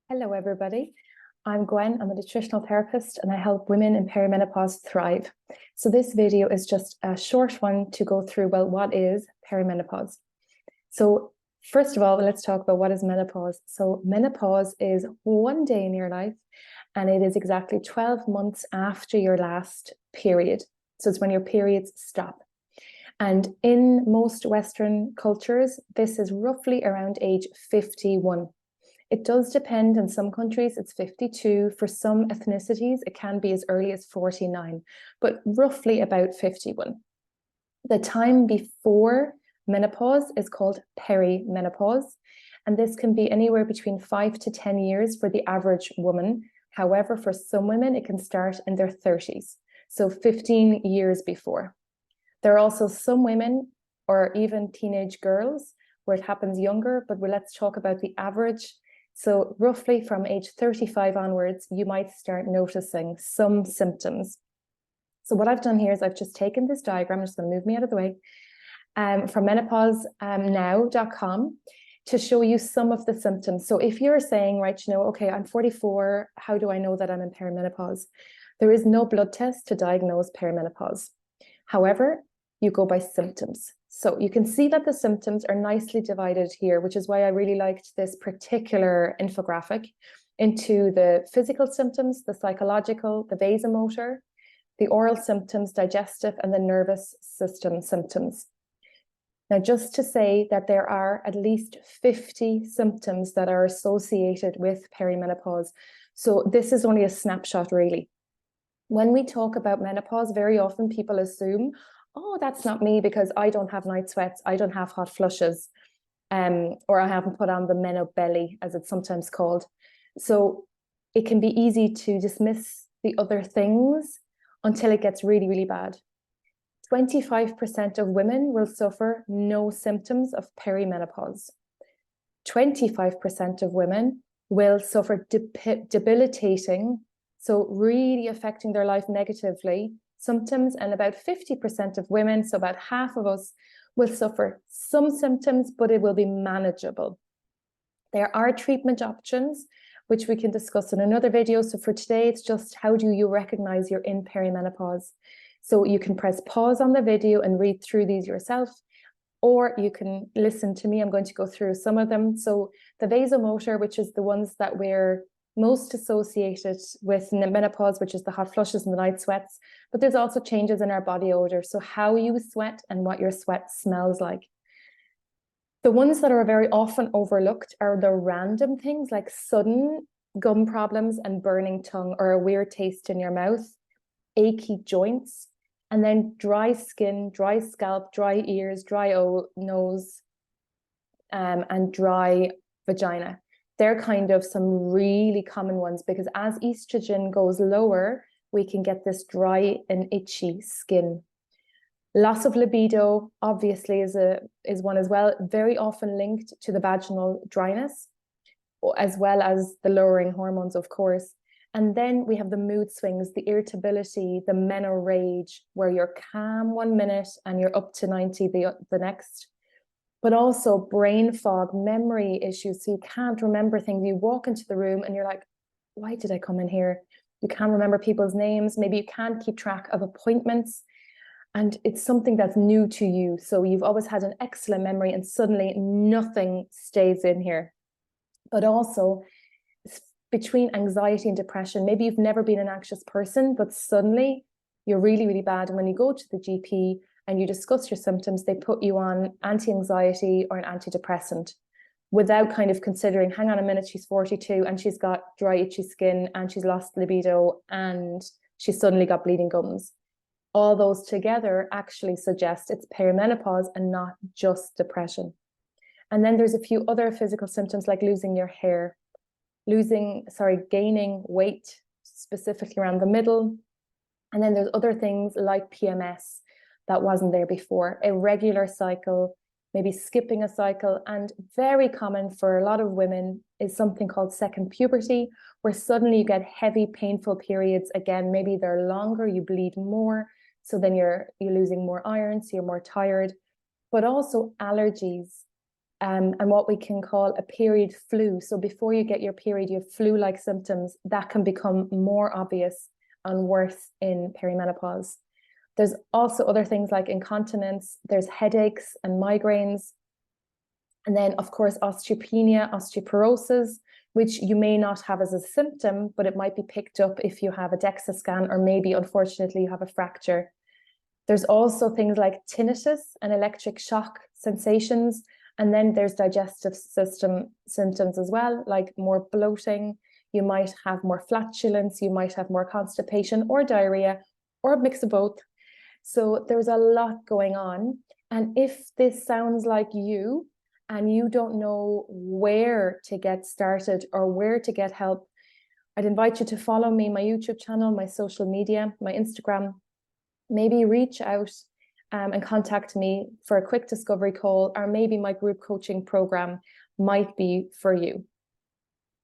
Hello, everybody. I'm Gwen. I'm a nutritional therapist and I help women in perimenopause thrive. So this video is just a short one to go through, well, what is perimenopause? So first of all, let's talk about what is menopause. So menopause is one day in your life and it is exactly 12 months after your last period. So it's when your periods stop. And in most Western cultures, this is roughly around age 51. It does depend. In some countries, it's 52. For some ethnicities, it can be as early as 49, but roughly about 51. The time before menopause is called perimenopause, and this can be anywhere between 5 to 10 years for the average woman. However, for some women, it can start in their 30s, so 15 years before. There are also some women, or even teenage girls, where it happens younger, but let's talk about the average. So roughly from age 35 onwards, you might start noticing some symptoms. So what I've done here is I've just taken this diagram, I'm just going to move me out of the way, from menopausenow.com to show you some of the symptoms. So if you're saying, right, okay, I'm 44, how do I know that I'm in perimenopause? There is no blood test to diagnose perimenopause. However, you go by symptoms. So you can see that the symptoms are nicely divided here, which is why I really liked this particular infographic, into the physical symptoms, the psychological, the vasomotor, the oral symptoms, digestive, and the nervous system symptoms. Now, just to say that there are at least 50 symptoms that are associated with perimenopause. So this is only a snapshot, really. When we talk about menopause, very often people assume, oh, that's not me because I don't have night sweats, I don't have hot flushes, or I haven't put on the meno belly, as it's sometimes called. So it can be easy to dismiss the other things until it gets really, really bad. 25% of women will suffer no symptoms of perimenopause. 25% of women will suffer debilitating, so really affecting their life negatively, symptoms, and about 50% of women, so about half of us, will suffer some symptoms, but it will be manageable. There are treatment options, which we can discuss in another video. So for today, it's just how do you recognize you're in perimenopause? So you can press pause on the video and read through these yourself, or you can listen to me. I'm going to go through some of them. So the vasomotor, which is the ones that we're most associated with menopause, which is the hot flushes and the night sweats, but there's also changes in our body odor. So how you sweat and what your sweat smells like. The ones that are very often overlooked are the random things like sudden gum problems and burning tongue, or a weird taste in your mouth, achy joints, and then dry skin, dry scalp, dry ears, dry nose, and dry vagina. They're kind of some really common ones, because as estrogen goes lower, we can get this dry and itchy skin. Loss of libido, obviously, is one as well, very often linked to the vaginal dryness, as well as the lowering hormones, of course. And then we have the mood swings, the irritability, the meno rage, where you're calm 1 minute and you're up to 90 the next. But also brain fog, memory issues. So you can't remember things. You walk into the room and you're like, why did I come in here? You can't remember people's names. Maybe you can't keep track of appointments. And it's something that's new to you. So you've always had an excellent memory and suddenly nothing stays in here. But also between anxiety and depression, maybe you've never been an anxious person, but suddenly you're really, really bad. And when you go to the GP and you discuss your symptoms, they put you on anti-anxiety or an antidepressant without kind of considering, hang on a minute, she's 42 and she's got dry, itchy skin and she's lost libido and she's suddenly got bleeding gums. All those together actually suggest it's perimenopause and not just depression. And then there's a few other physical symptoms like losing your hair, gaining weight, specifically around the middle. And then there's other things like PMS that wasn't there before, irregular cycle, maybe skipping a cycle. And very common for a lot of women is something called second puberty, where suddenly you get heavy, painful periods again. Maybe they're longer, you bleed more. So then you're losing more iron, so you're more tired. But also allergies, and what we can call a period flu. So before you get your period, you have flu-like symptoms that can become more obvious and worse in perimenopause. There's also other things like incontinence, there's headaches and migraines. And then, of course, osteopenia, osteoporosis, which you may not have as a symptom, but it might be picked up if you have a DEXA scan, or maybe, unfortunately, you have a fracture. There's also things like tinnitus and electric shock sensations. And then there's digestive system symptoms as well, like more bloating. You might have more flatulence, you might have more constipation or diarrhea, or a mix of both. So there's a lot going on. And if this sounds like you, and you don't know where to get started or where to get help, I'd invite you to follow me, my YouTube channel, my social media, my Instagram. Maybe reach out and contact me for a quick discovery call, or maybe my group coaching program might be for you.